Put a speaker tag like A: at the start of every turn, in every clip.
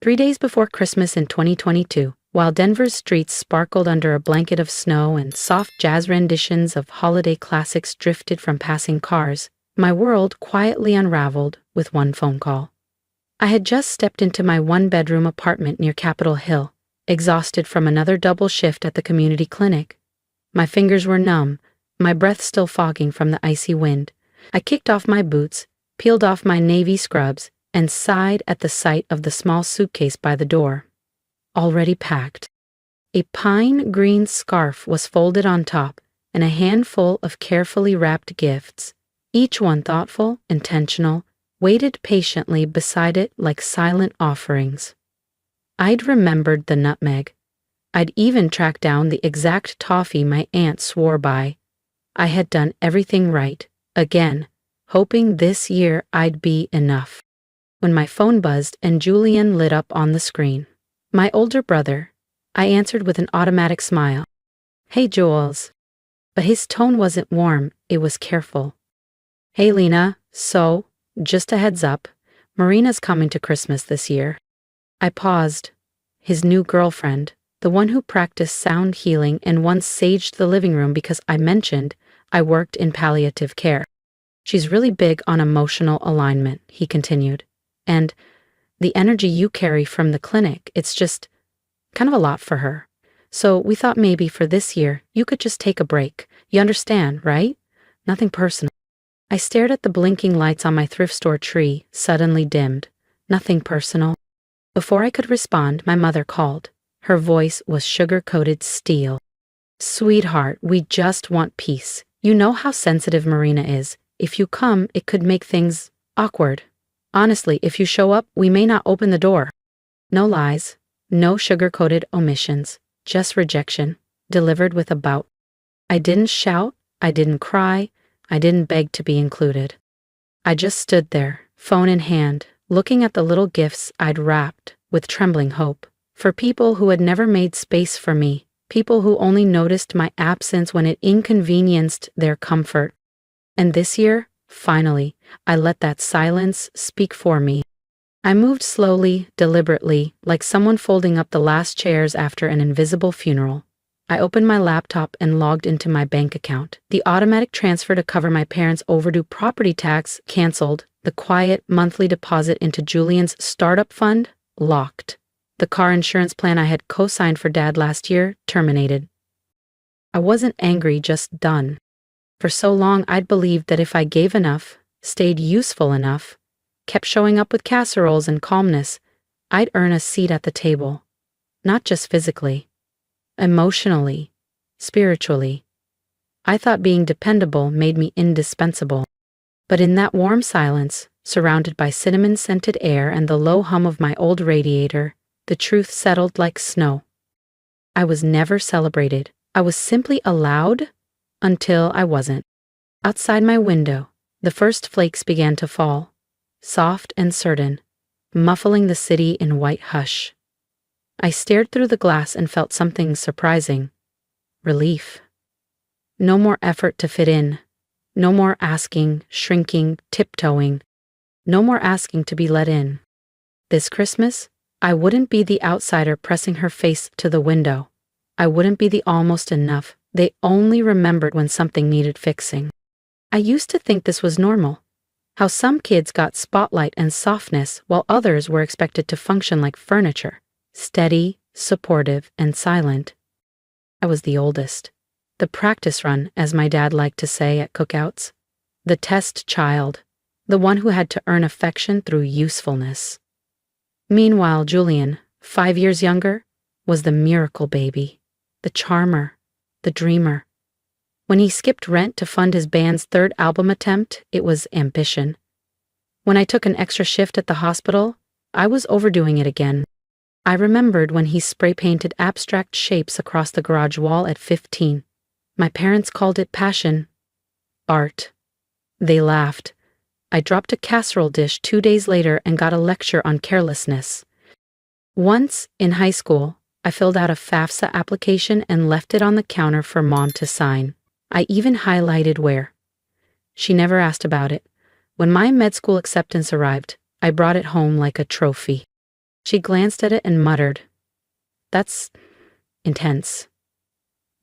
A: 3 days before Christmas in 2022, while Denver's streets sparkled under a blanket of snow and soft jazz renditions of holiday classics drifted from passing cars, my world quietly unraveled with one phone call. I had just stepped into my one-bedroom apartment near Capitol Hill, exhausted from another double shift at the community clinic. My fingers were numb, my breath still fogging from the icy wind. I kicked off my boots, peeled off my navy scrubs, and sighed at the sight of the small suitcase by the door. Already packed. A pine green scarf was folded on top, and a handful of carefully wrapped gifts, each one thoughtful, intentional, waited patiently beside it like silent offerings. I'd remembered the nutmeg. I'd even tracked down the exact toffee my aunt swore by. I had done everything right, again, hoping this year I'd be enough. When my phone buzzed and Julian lit up on the screen. My older brother. I answered with an automatic smile. "Hey, Jules." But his tone wasn't warm, it was careful. "Hey, Lena, so, just a heads up, Marina's coming to Christmas this year." I paused. His new girlfriend, the one who practiced sound healing and once saged the living room because I mentioned I worked in palliative care. "She's really big on emotional alignment," he continued. "And the energy you carry from the clinic, it's just kind of a lot for her. So we thought maybe for this year, you could just take a break. You understand, right? Nothing personal." I stared at the blinking lights on my thrift store tree, suddenly dimmed. Nothing personal. Before I could respond, my mother called. Her voice was sugar-coated steel. "Sweetheart, we just want peace. You know how sensitive Marina is. If you come, it could make things awkward. Honestly, if you show up, we may not open the door." No lies, no sugar-coated omissions, just rejection, delivered with a bout. I didn't shout, I didn't cry, I didn't beg to be included. I just stood there, phone in hand, looking at the little gifts I'd wrapped with trembling hope. For people who had never made space for me, people who only noticed my absence when it inconvenienced their comfort. And this year, finally, I let that silence speak for me. I moved slowly, deliberately, like someone folding up the last chairs after an invisible funeral. I opened my laptop and logged into my bank account. The automatic transfer to cover my parents' overdue property tax canceled. The quiet monthly deposit into Julian's startup fund locked. The car insurance plan I had co-signed for Dad last year terminated. I wasn't angry, just done. For so long I'd believed that if I gave enough, stayed useful enough, kept showing up with casseroles and calmness, I'd earn a seat at the table. Not just physically. Emotionally. Spiritually. I thought being dependable made me indispensable. But in that warm silence, surrounded by cinnamon-scented air and the low hum of my old radiator, the truth settled like snow. I was never celebrated. I was simply allowed until I wasn't. Outside my window, the first flakes began to fall, soft and certain, muffling the city in white hush. I stared through the glass and felt something surprising. Relief. No more effort to fit in. No more asking, shrinking, tiptoeing. No more asking to be let in. This Christmas, I wouldn't be the outsider pressing her face to the window. I wouldn't be the almost enough they only remembered when something needed fixing. I used to think this was normal. How some kids got spotlight and softness while others were expected to function like furniture, steady, supportive, and silent. I was the oldest. The practice run, as my dad liked to say at cookouts. The test child. The one who had to earn affection through usefulness. Meanwhile, Julian, 5 years younger, was the miracle baby, the charmer, the dreamer. When he skipped rent to fund his band's third album attempt, it was ambition. When I took an extra shift at the hospital, I was overdoing it again. I remembered when he spray-painted abstract shapes across the garage wall at 15. My parents called it passion. Art. They laughed. I dropped a casserole dish 2 days later and got a lecture on carelessness. Once, in high school, I filled out a FAFSA application and left it on the counter for Mom to sign. I even highlighted where. She never asked about it. When my med school acceptance arrived, I brought it home like a trophy. She glanced at it and muttered, "That's intense.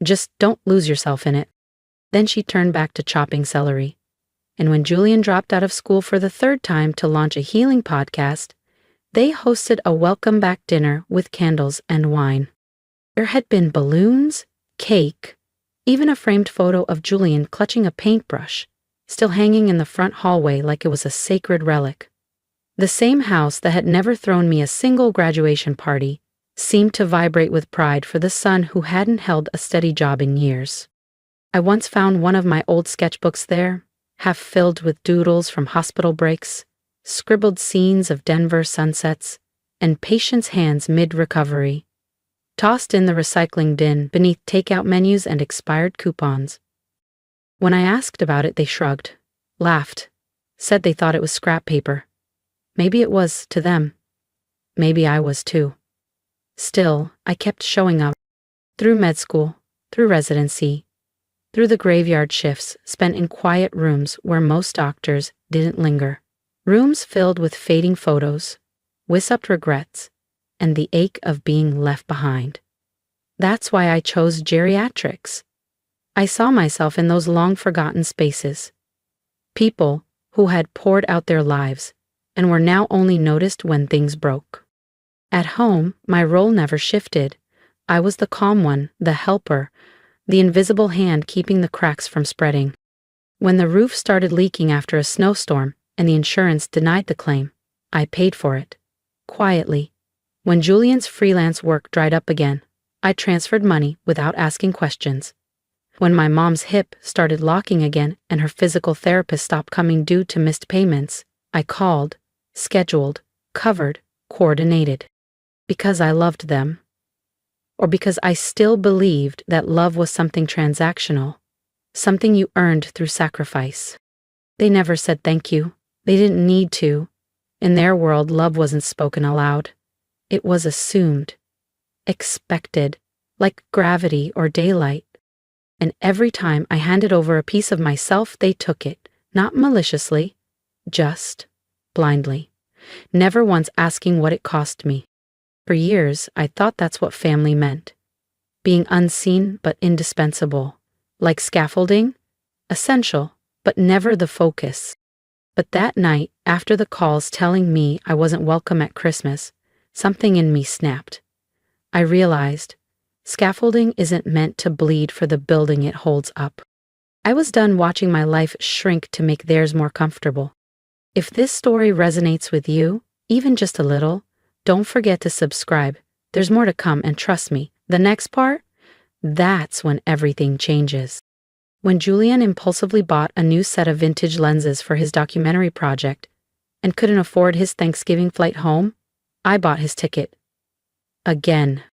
A: Just don't lose yourself in it." Then she turned back to chopping celery. And when Julian dropped out of school for the third time to launch a healing podcast, they hosted a welcome back dinner with candles and wine. There had been balloons, cake, even a framed photo of Julian clutching a paintbrush, still hanging in the front hallway like it was a sacred relic. The same house that had never thrown me a single graduation party seemed to vibrate with pride for the son who hadn't held a steady job in years. I once found one of my old sketchbooks there, half filled with doodles from hospital breaks, scribbled scenes of Denver sunsets, and patients' hands mid-recovery, tossed in the recycling bin beneath takeout menus and expired coupons. When I asked about it, they shrugged, laughed, said they thought it was scrap paper. Maybe it was to them. Maybe I was too. Still, I kept showing up. Through med school, through residency, through the graveyard shifts spent in quiet rooms where most doctors didn't linger. Rooms filled with fading photos, wisp-upped regrets, and the ache of being left behind. That's why I chose geriatrics. I saw myself in those long-forgotten spaces. People who had poured out their lives and were now only noticed when things broke. At home, my role never shifted. I was the calm one, the helper, the invisible hand keeping the cracks from spreading. When the roof started leaking after a snowstorm and the insurance denied the claim, I paid for it, quietly. When Julian's freelance work dried up again, I transferred money without asking questions. When my mom's hip started locking again and her physical therapist stopped coming due to missed payments, I called, scheduled, covered, coordinated. Because I loved them. Or because I still believed that love was something transactional, something you earned through sacrifice. They never said thank you. They didn't need to. In their world, love wasn't spoken aloud. It was assumed, expected, like gravity or daylight. And every time I handed over a piece of myself, they took it, not maliciously, just blindly, never once asking what it cost me. For years, I thought that's what family meant. Being unseen but indispensable. Like scaffolding, essential, but never the focus. But that night, after the calls telling me I wasn't welcome at Christmas, something in me snapped. I realized scaffolding isn't meant to bleed for the building it holds up. I was done watching my life shrink to make theirs more comfortable. If this story resonates with you, even just a little, don't forget to subscribe. There's more to come, and trust me, the next part, that's when everything changes. When Julian impulsively bought a new set of vintage lenses for his documentary project and couldn't afford his Thanksgiving flight home, I bought his ticket. Again.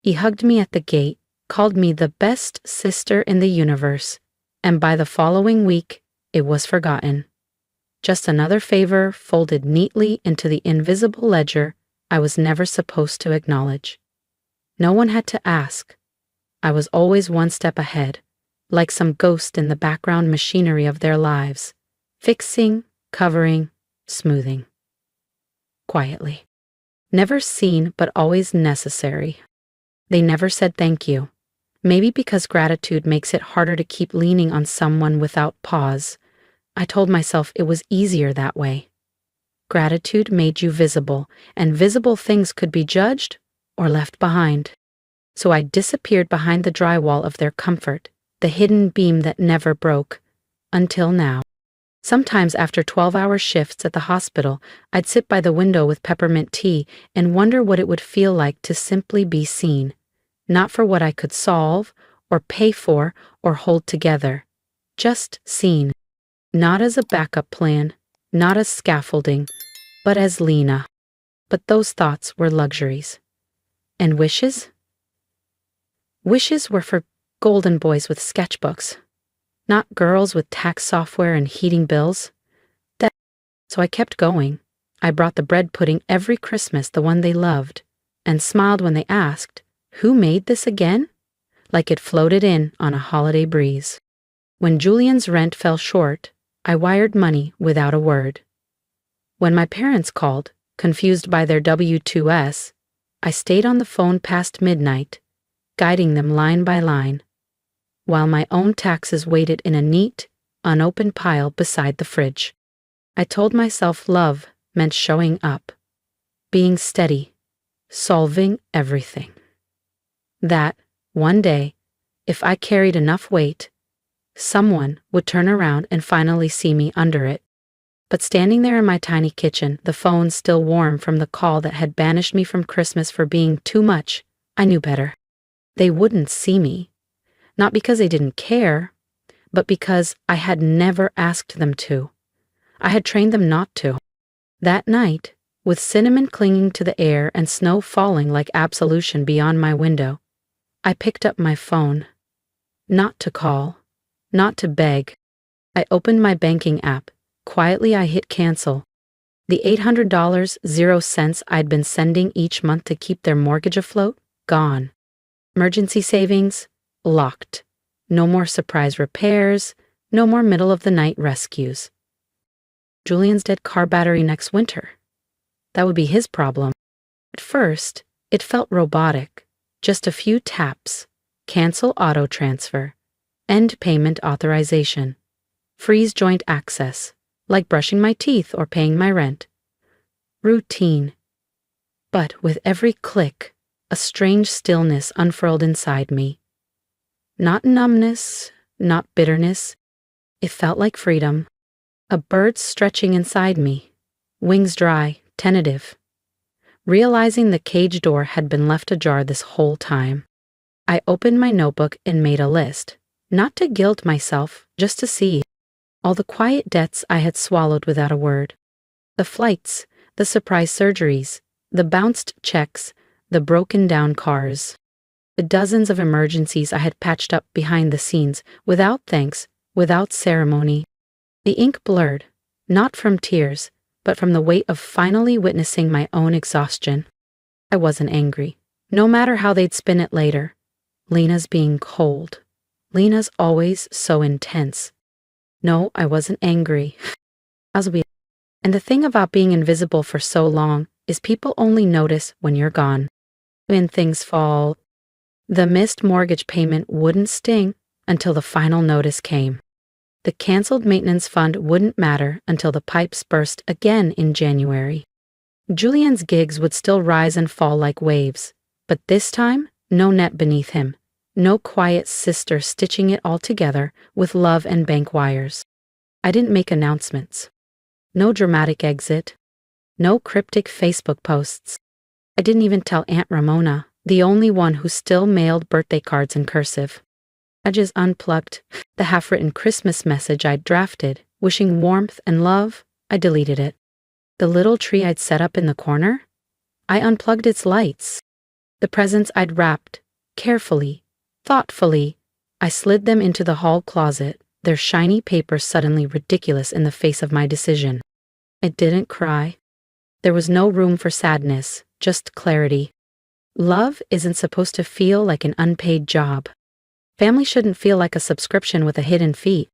A: He hugged me at the gate, called me the best sister in the universe, and by the following week, it was forgotten. Just another favor folded neatly into the invisible ledger I was never supposed to acknowledge. No one had to ask. I was always one step ahead, like some ghost in the background machinery of their lives, fixing, covering, smoothing. Quietly. Never seen, but always necessary. They never said thank you. Maybe because gratitude makes it harder to keep leaning on someone without pause. I told myself it was easier that way. Gratitude made you visible, and visible things could be judged or left behind. So I disappeared behind the drywall of their comfort, the hidden beam that never broke, until now. Sometimes after 12-hour shifts at the hospital, I'd sit by the window with peppermint tea and wonder what it would feel like to simply be seen, not for what I could solve or pay for or hold together, just seen, not as a backup plan, not as scaffolding, but as Lena. But those thoughts were luxuries. And wishes? Wishes were for golden boys with sketchbooks, not girls with tax software and heating bills. So I kept going. I brought the bread pudding every Christmas, the one they loved, and smiled when they asked, "Who made this again?" Like it floated in on a holiday breeze. When Julian's rent fell short, I wired money without a word. When my parents called, confused by their W2S, I stayed on the phone past midnight, guiding them line by line, while my own taxes waited in a neat, unopened pile beside the fridge. I told myself love meant showing up, being steady, solving everything. That, one day, if I carried enough weight, someone would turn around and finally see me under it. But standing there in my tiny kitchen, the phone still warm from the call that had banished me from Christmas for being too much, I knew better. They wouldn't see me. Not because they didn't care, but because I had never asked them to. I had trained them not to. That night, with cinnamon clinging to the air and snow falling like absolution beyond my window, I picked up my phone. Not to call, not to beg. I opened my banking app. Quietly I hit cancel. The $800, 0 cents I'd been sending each month to keep their mortgage afloat, gone. Emergency savings, locked. No more surprise repairs, no more middle-of-the-night rescues. Julian's dead car battery next winter. That would be his problem. At first, it felt robotic. Just a few taps. Cancel auto transfer. End payment authorization. Freeze joint access. Like brushing my teeth or paying my rent. Routine. But with every click, a strange stillness unfurled inside me. Not numbness, not bitterness. It felt like freedom. A bird stretching inside me, wings dry, tentative. Realizing the cage door had been left ajar this whole time, I opened my notebook and made a list, not to guilt myself, just to see. All the quiet debts I had swallowed without a word. The flights, the surprise surgeries, the bounced checks, the broken down cars. The dozens of emergencies I had patched up behind the scenes, without thanks, without ceremony. The ink blurred, not from tears, but from the weight of finally witnessing my own exhaustion. I wasn't angry, no matter how they'd spin it later. Lena's being cold. Lena's always so intense. No, I wasn't angry. And the thing about being invisible for so long is people only notice when you're gone. When things fall. The missed mortgage payment wouldn't sting until the final notice came. The canceled maintenance fund wouldn't matter until the pipes burst again in January. Julian's gigs would still rise and fall like waves, but this time, no net beneath him. No quiet sister stitching it all together with love and bank wires. I didn't make announcements. No dramatic exit. No cryptic Facebook posts. I didn't even tell Aunt Ramona, the only one who still mailed birthday cards in cursive. I just unplugged the half-written Christmas message I'd drafted, wishing warmth and love. I deleted it. The little tree I'd set up in the corner? I unplugged its lights. The presents I'd wrapped, carefully, thoughtfully, I slid them into the hall closet, their shiny paper suddenly ridiculous in the face of my decision. I didn't cry. There was no room for sadness, just clarity. Love isn't supposed to feel like an unpaid job. Family shouldn't feel like a subscription with a hidden fee.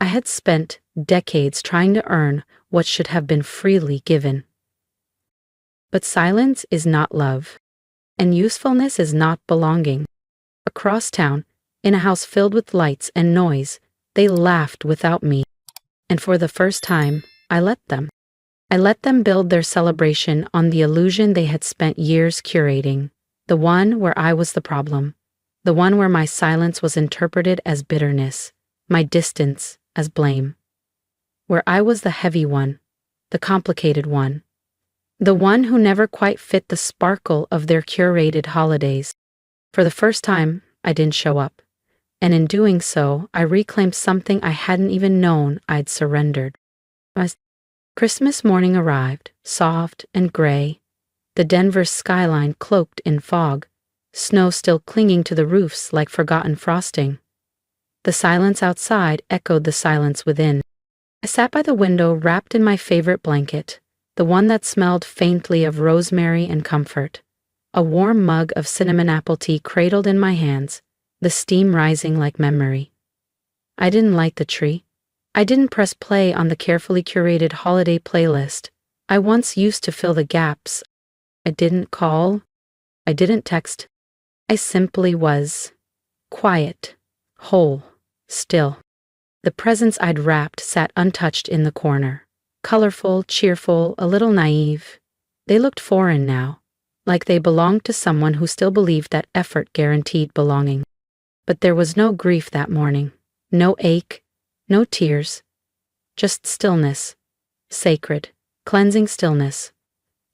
A: I had spent decades trying to earn what should have been freely given. But silence is not love, and usefulness is not belonging. Across town, in a house filled with lights and noise, they laughed without me. And for the first time, I let them. I let them build their celebration on the illusion they had spent years curating, the one where I was the problem, the one where my silence was interpreted as bitterness, my distance as blame, where I was the heavy one, the complicated one, the one who never quite fit the sparkle of their curated holidays. For the first time, I didn't show up, and in doing so, I reclaimed something I hadn't even known I'd surrendered. Christmas morning arrived, soft and gray, the Denver skyline cloaked in fog, snow still clinging to the roofs like forgotten frosting. The silence outside echoed the silence within. I sat by the window wrapped in my favorite blanket, the one that smelled faintly of rosemary and comfort. A warm mug of cinnamon apple tea cradled in my hands, the steam rising like memory. I didn't light the tree. I didn't press play on the carefully curated holiday playlist. I once used to fill the gaps. I didn't call. I didn't text. I simply was. Quiet. Whole. Still. The presents I'd wrapped sat untouched in the corner. Colorful, cheerful, a little naive. They looked foreign now, like they belonged to someone who still believed that effort guaranteed belonging. But there was no grief that morning. No ache. No tears. Just stillness. Sacred, cleansing stillness.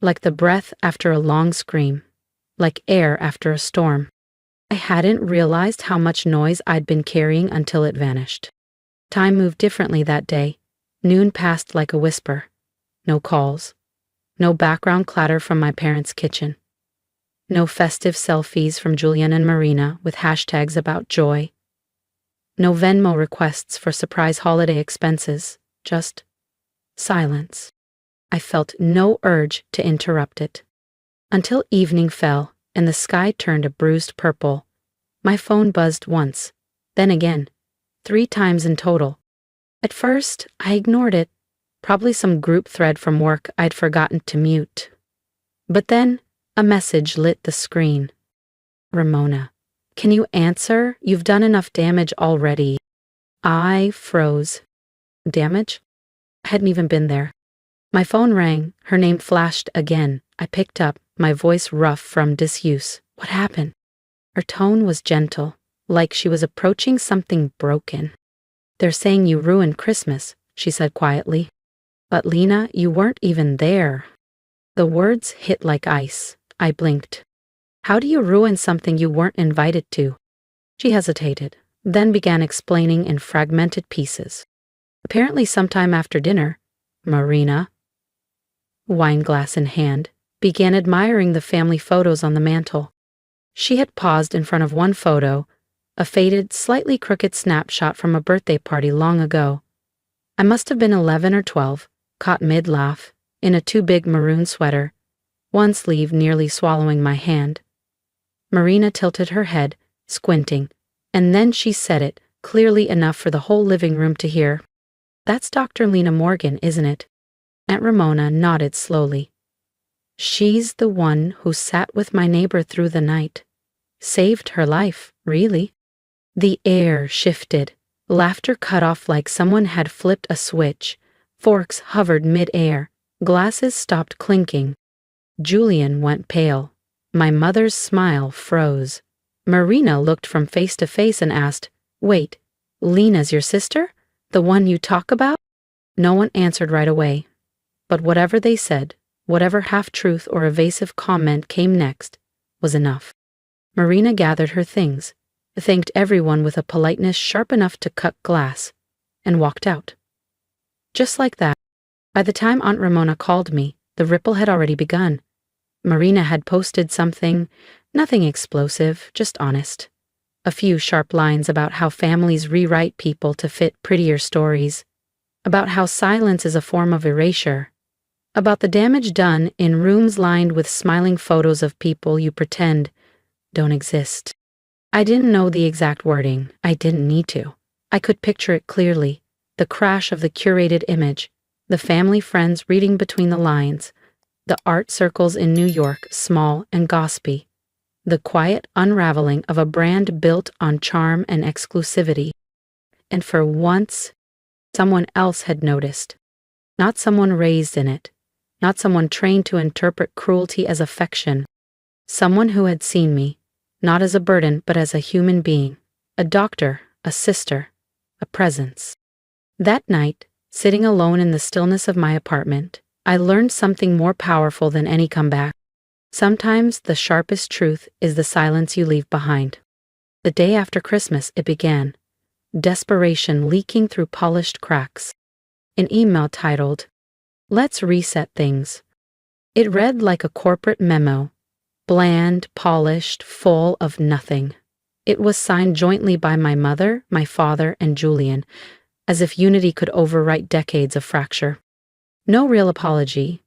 A: Like the breath after a long scream. Like air after a storm. I hadn't realized how much noise I'd been carrying until it vanished. Time moved differently that day. Noon passed like a whisper. No calls. No background clatter from my parents' kitchen. No festive selfies from Julian and Marina with hashtags about joy. No Venmo requests for surprise holiday expenses. Just silence. I felt no urge to interrupt it. Until evening fell and the sky turned a bruised purple. My phone buzzed once, then again, 3 times in total. At first, I ignored it, probably some group thread from work I'd forgotten to mute. But then, a message lit the screen. Ramona, can you answer? You've done enough damage already. I froze. Damage? I hadn't even been there. My phone rang, her name flashed again. I picked up, my voice rough from disuse. What happened? Her tone was gentle, like she was approaching something broken. They're saying you ruined Christmas, she said quietly. But Lena, you weren't even there. The words hit like ice. I blinked. How do you ruin something you weren't invited to? She hesitated, then began explaining in fragmented pieces. Apparently sometime after dinner, Marina, wineglass in hand, began admiring the family photos on the mantel. She had paused in front of one photo, a faded, slightly crooked snapshot from a birthday party long ago. I must have been 11 or 12, caught mid-laugh, in a too big maroon sweater, one sleeve nearly swallowing my hand. Marina tilted her head, squinting, and then she said it, clearly enough for the whole living room to hear. That's Dr. Lena Morgan, isn't it? Aunt Ramona nodded slowly. She's the one who sat with my neighbor through the night. Saved her life, really. The air shifted. Laughter cut off like someone had flipped a switch. Forks hovered mid-air. Glasses stopped clinking. Julian went pale. My mother's smile froze. Marina looked from face to face and asked, Wait, Lena's your sister? The one you talk about? No one answered right away. But whatever they said, whatever half-truth or evasive comment came next, was enough. Marina gathered her things, thanked everyone with a politeness sharp enough to cut glass, and walked out. Just like that, by the time Aunt Ramona called me, the ripple had already begun. Marina had posted something, nothing explosive, just honest. A few sharp lines about how families rewrite people to fit prettier stories, about how silence is a form of erasure, about the damage done in rooms lined with smiling photos of people you pretend don't exist. I didn't know the exact wording. I didn't need to. I could picture it clearly, the crash of the curated image, the family friends reading between the lines, the art circles in New York, small and gossipy, the quiet unraveling of a brand built on charm and exclusivity. And for once, someone else had noticed. Not someone raised in it, not someone trained to interpret cruelty as affection. Someone who had seen me, not as a burden but as a human being, a doctor, a sister, a presence. That night, sitting alone in the stillness of my apartment, I learned something more powerful than any comeback. Sometimes the sharpest truth is the silence you leave behind. The day after Christmas it began, desperation leaking through polished cracks. An email titled, Let's Reset Things. It read like a corporate memo, bland, polished, full of nothing. It was signed jointly by my mother, my father, and Julian, as if unity could overwrite decades of fracture. No real apology,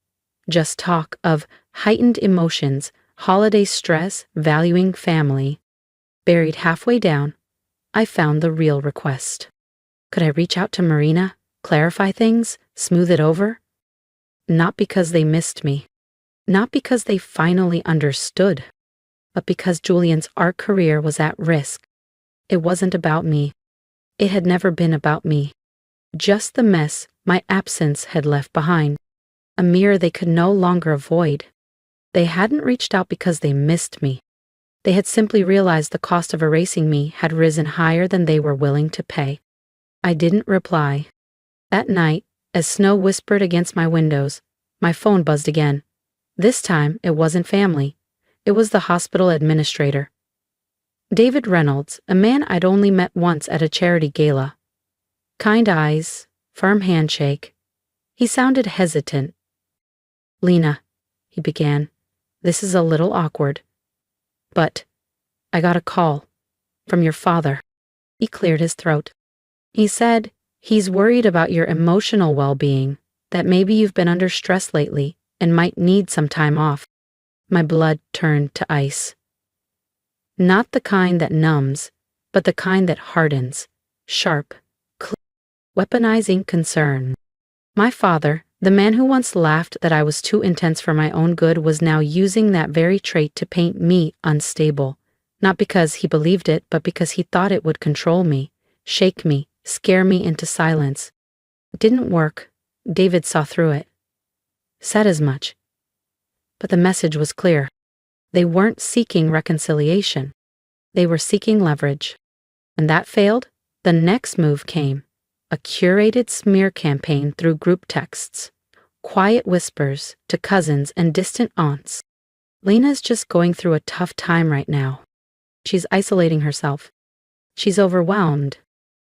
A: just talk of heightened emotions, holiday stress, valuing family. Buried halfway down, I found the real request. Could I reach out to Marina, clarify things, smooth it over? Not because they missed me. Not because they finally understood. But because Julian's art career was at risk. It wasn't about me. It had never been about me. Just the mess my absence had left behind. A mirror they could no longer avoid. They hadn't reached out because they missed me. They had simply realized the cost of erasing me had risen higher than they were willing to pay. I didn't reply. That night, as snow whispered against my windows, my phone buzzed again. This time, it wasn't family. It was the hospital administrator. David Reynolds, a man I'd only met once at a charity gala. Kind eyes, firm handshake. He sounded hesitant. "Lena," he began, "this is a little awkward. But I got a call from your father." He cleared his throat. He said he's worried about your emotional well-being, that maybe you've been under stress lately and might need some time off. My blood turned to ice. Not the kind that numbs, but the kind that hardens, sharp, clear, weaponizing concern. My father, the man who once laughed that I was too intense for my own good, was now using that very trait to paint me unstable, not because he believed it, but because he thought it would control me, shake me, scare me into silence. It didn't work. David saw through it. Said as much. But the message was clear. They weren't seeking reconciliation. They were seeking leverage. And that failed. The next move came. A curated smear campaign through group texts. Quiet whispers to cousins and distant aunts. Lena's just going through a tough time right now. She's isolating herself. She's overwhelmed.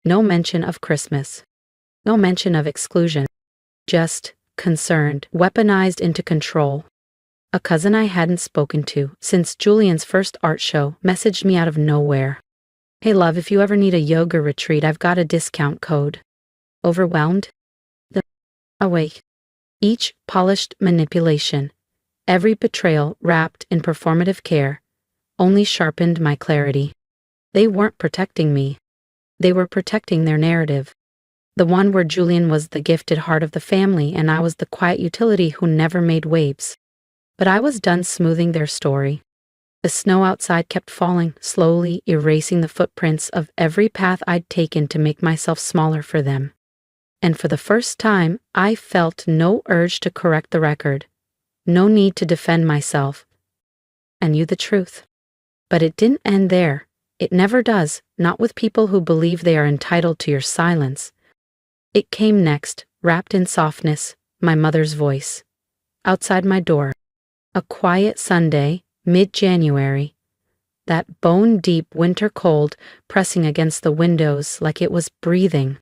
A: No mention of Christmas. No mention of exclusion. Just concerned, weaponized into control. A cousin I hadn't spoken to since Julian's first art show messaged me out of nowhere. "Hey love, if you ever need a yoga retreat, I've got a discount code." Overwhelmed? Awake. Each polished manipulation, every betrayal wrapped in performative care, only sharpened my clarity. They weren't protecting me. They were protecting their narrative. The one where Julian was the gifted heart of the family and I was the quiet utility who never made waves. But I was done smoothing their story. The snow outside kept falling, slowly erasing the footprints of every path I'd taken to make myself smaller for them. And for the first time, I felt no urge to correct the record, no need to defend myself. I knew the truth. But it didn't end there. It never does, not with people who believe they are entitled to your silence. It came next, wrapped in softness, my mother's voice. Outside my door. A quiet Sunday, mid-January. That bone-deep winter cold pressing against the windows like it was breathing.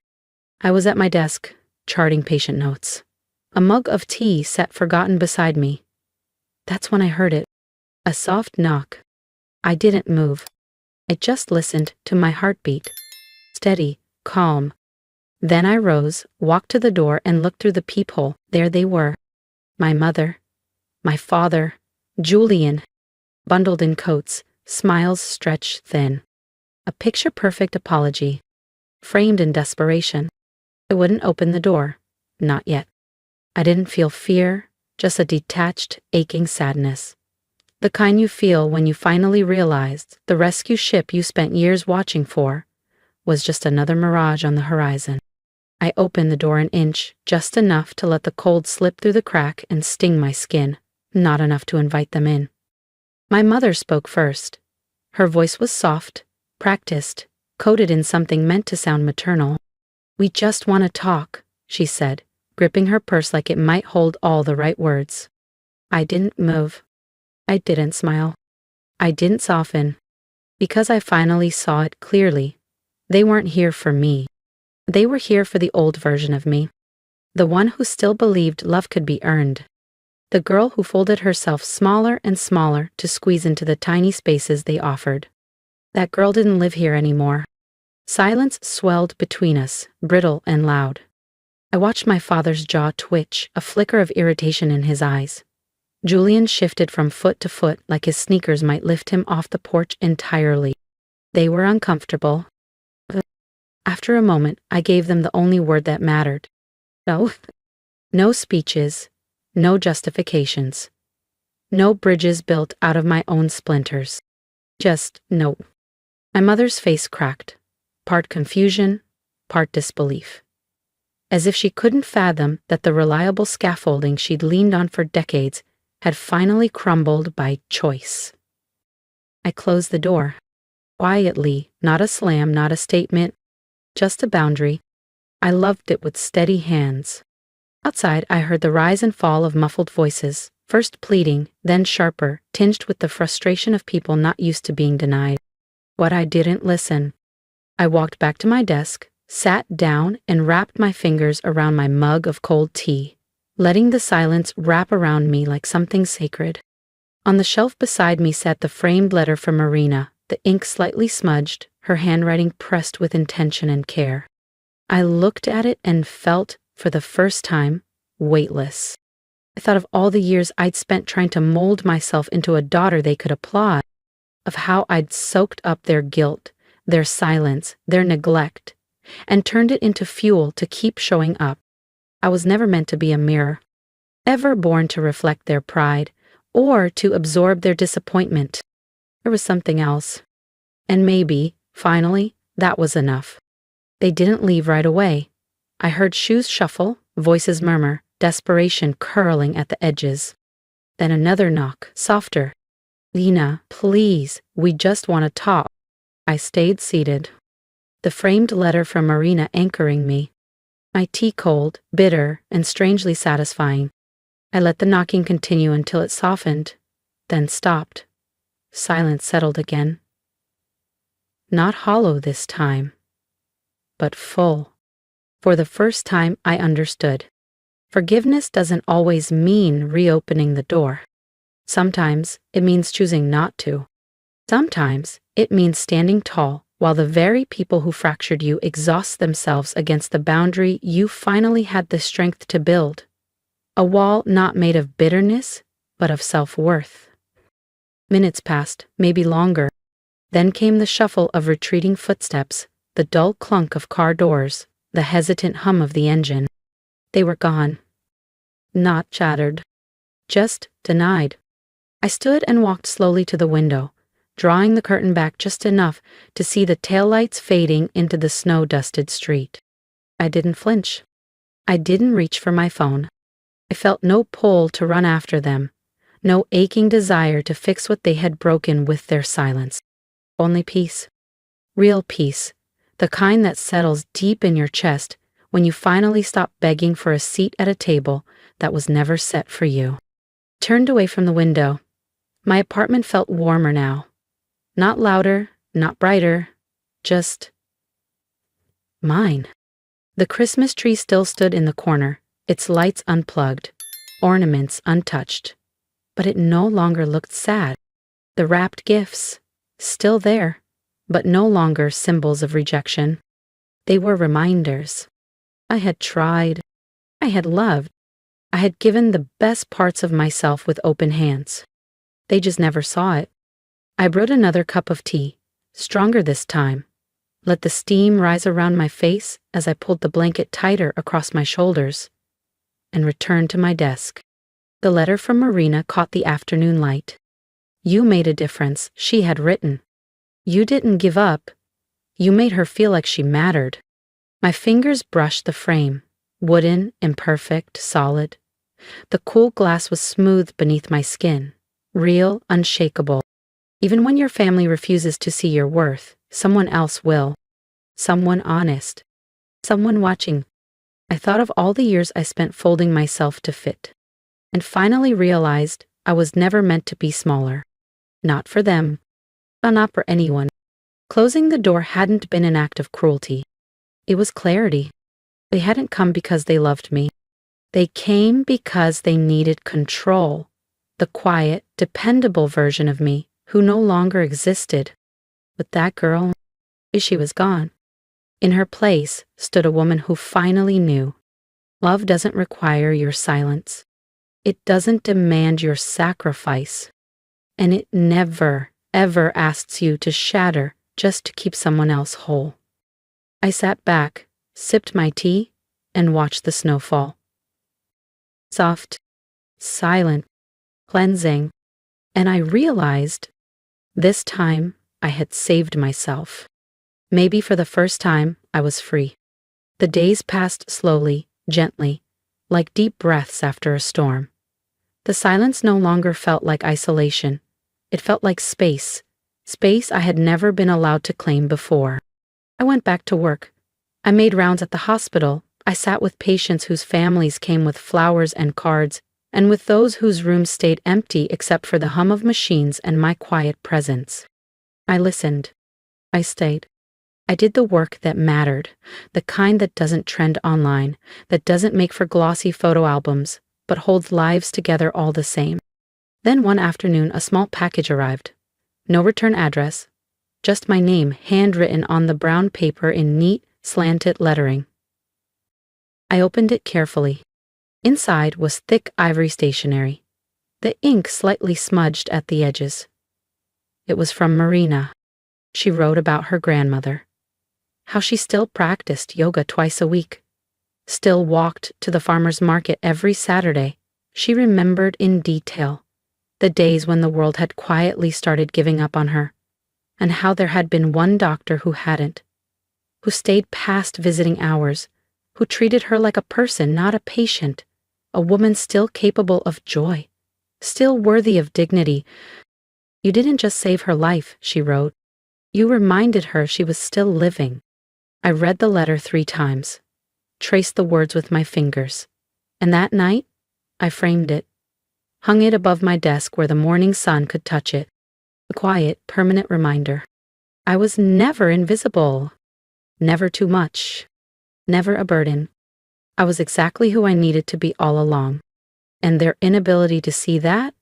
A: I was at my desk, charting patient notes. A mug of tea sat forgotten beside me. That's when I heard it. A soft knock. I didn't move. I just listened to my heartbeat. Steady, calm. Then I rose, walked to the door, and looked through the peephole. There they were. My mother. My father. Julian. Bundled in coats, smiles stretched thin. A picture-perfect apology. Framed in desperation. I wouldn't open the door. Not yet. I didn't feel fear, just a detached, aching sadness. The kind you feel when you finally realized the rescue ship you spent years watching for was just another mirage on the horizon. I opened the door an inch, just enough to let the cold slip through the crack and sting my skin, not enough to invite them in. My mother spoke first. Her voice was soft, practiced, coated in something meant to sound maternal. "We just want to talk," she said, gripping her purse like it might hold all the right words. I didn't move. I didn't smile. I didn't soften. Because I finally saw it clearly. They weren't here for me. They were here for the old version of me. The one who still believed love could be earned. The girl who folded herself smaller and smaller to squeeze into the tiny spaces they offered. That girl didn't live here anymore. Silence swelled between us, brittle and loud. I watched my father's jaw twitch, a flicker of irritation in his eyes. Julian shifted from foot to foot like his sneakers might lift him off the porch entirely. They were uncomfortable. After a moment, I gave them the only word that mattered. No. No speeches, No justifications. No bridges built out of my own splinters. Just no. My mother's face cracked, part confusion, part disbelief. As if she couldn't fathom that the reliable scaffolding she'd leaned on for decades had finally crumbled by choice. I closed the door. Quietly, not a slam, not a statement, just a boundary. I loved it with steady hands. Outside, I heard the rise and fall of muffled voices, first pleading, then sharper, tinged with the frustration of people not used to being denied. But I didn't listen. I walked back to my desk, sat down, and wrapped my fingers around my mug of cold tea, letting the silence wrap around me like something sacred. On the shelf beside me sat the framed letter from Marina, the ink slightly smudged, her handwriting pressed with intention and care. I looked at it and felt, for the first time, weightless. I thought of all the years I'd spent trying to mold myself into a daughter they could applaud, of how I'd soaked up their guilt, their silence, their neglect, and turned it into fuel to keep showing up. I was never meant to be a mirror, ever born to reflect their pride, or to absorb their disappointment. There was something else. And maybe, finally, that was enough. They didn't leave right away. I heard shoes shuffle, voices murmur, desperation curling at the edges. Then another knock, softer. "Lena, please, we just want to talk." I stayed seated. The framed letter from Marina anchoring me. My tea cold, bitter, and strangely satisfying. I let the knocking continue until it softened, then stopped. Silence settled again. Not hollow this time, but full. For the first time, I understood. Forgiveness doesn't always mean reopening the door. Sometimes it means choosing not to. Sometimes it means standing tall while the very people who fractured you exhaust themselves against the boundary you finally had the strength to build. A wall not made of bitterness, but of self-worth. Minutes passed, maybe longer. Then came the shuffle of retreating footsteps, the dull clunk of car doors, the hesitant hum of the engine. They were gone. Not shattered. Just denied. I stood and walked slowly to the window, drawing the curtain back just enough to see the taillights fading into the snow-dusted street. I didn't flinch. I didn't reach for my phone. I felt no pull to run after them, no aching desire to fix what they had broken with their silence. Only peace. Real peace. The kind that settles deep in your chest when you finally stop begging for a seat at a table that was never set for you. Turned away from the window. My apartment felt warmer now. Not louder, not brighter, just mine. The Christmas tree still stood in the corner, its lights unplugged, ornaments untouched. But it no longer looked sad. The wrapped gifts, still there, but no longer symbols of rejection. They were reminders. I had tried. I had loved. I had given the best parts of myself with open hands. They just never saw it. I brewed another cup of tea, stronger this time. Let the steam rise around my face as I pulled the blanket tighter across my shoulders, and returned to my desk. The letter from Marina caught the afternoon light. "You made a difference," she had written. "You didn't give up. You made her feel like she mattered." My fingers brushed the frame, wooden, imperfect, solid. The cool glass was smooth beneath my skin, real, unshakable. Even when your family refuses to see your worth, someone else will. Someone honest. Someone watching. I thought of all the years I spent folding myself to fit, and finally realized I was never meant to be smaller. Not for them. Not for anyone. Closing the door hadn't been an act of cruelty. It was clarity. They hadn't come because they loved me. They came because they needed control. The quiet, dependable version of me who no longer existed. But that girl, she was gone. In her place stood a woman who finally knew. Love doesn't require your silence. It doesn't demand your sacrifice. And it never, ever asks you to shatter just to keep someone else whole. I sat back, sipped my tea, and watched the snow fall. Soft, silent, cleansing, and I realized this time I had saved myself. Maybe for the first time, I was free. The days passed slowly, gently, like deep breaths after a storm. The silence no longer felt like isolation. It felt like space I had never been allowed to claim before. I went back to work. I made rounds at the hospital. I sat with patients whose families came with flowers and cards, and with those whose rooms stayed empty except for the hum of machines and my quiet presence. I listened. I stayed. I did the work that mattered, the kind that doesn't trend online, that doesn't make for glossy photo albums, but holds lives together all the same. Then one afternoon, a small package arrived. No return address, just my name handwritten on the brown paper in neat, slanted lettering. I opened it carefully. Inside was thick ivory stationery, the ink slightly smudged at the edges. It was from Marina. She wrote about her grandmother, how she still practiced yoga twice a week, still walked to the farmer's market every Saturday. She remembered in detail the days when the world had quietly started giving up on her, and how there had been one doctor who hadn't, who stayed past visiting hours, who treated her like a person, not a patient, a woman still capable of joy, still worthy of dignity. You didn't just save her life, she wrote. You reminded her she was still living. I read the letter 3 times, traced the words with my fingers, and that night, I framed it, hung it above my desk where the morning sun could touch it, a quiet, permanent reminder. I was never invisible, never too much, never a burden. I was exactly who I needed to be all along, and their inability to see that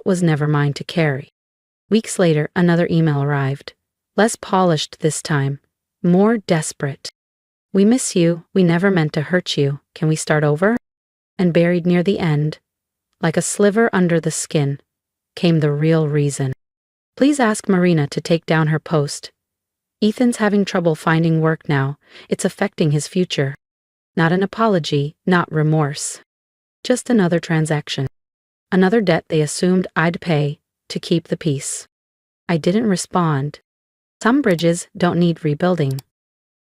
A: was never mine to carry. Weeks later, another email arrived, less polished this time, more desperate. We miss you. We never meant to hurt you. Can we start over? And buried near the end, like a sliver under the skin, came the real reason. Please ask Marina to take down her post. Ethan's having trouble finding work now. It's affecting his future. Not an apology, not remorse. Just another transaction. Another debt they assumed I'd pay to keep the peace. I didn't respond. Some bridges don't need rebuilding.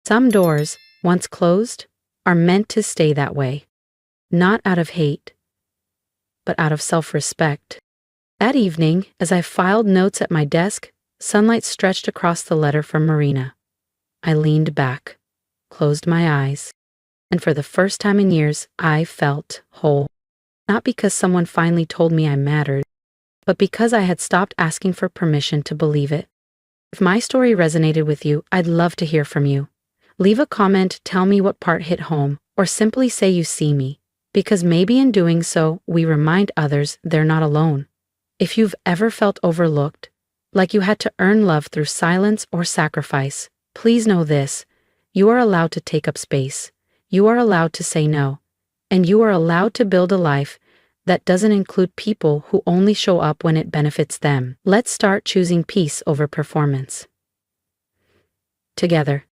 A: Some doors, once closed, are meant to stay that way. Not out of hate, but out of self-respect. That evening, as I filed notes at my desk, sunlight stretched across the letter from Marina. I leaned back, closed my eyes, and for the first time in years, I felt whole. Not because someone finally told me I mattered, but because I had stopped asking for permission to believe it. If my story resonated with you, I'd love to hear from you. Leave a comment, tell me what part hit home, or simply say you see me, because maybe in doing so, we remind others they're not alone. If you've ever felt overlooked, like you had to earn love through silence or sacrifice, please know this: you are allowed to take up space, you are allowed to say no, and you are allowed to build a life that doesn't include people who only show up when it benefits them. Let's start choosing peace over performance. Together.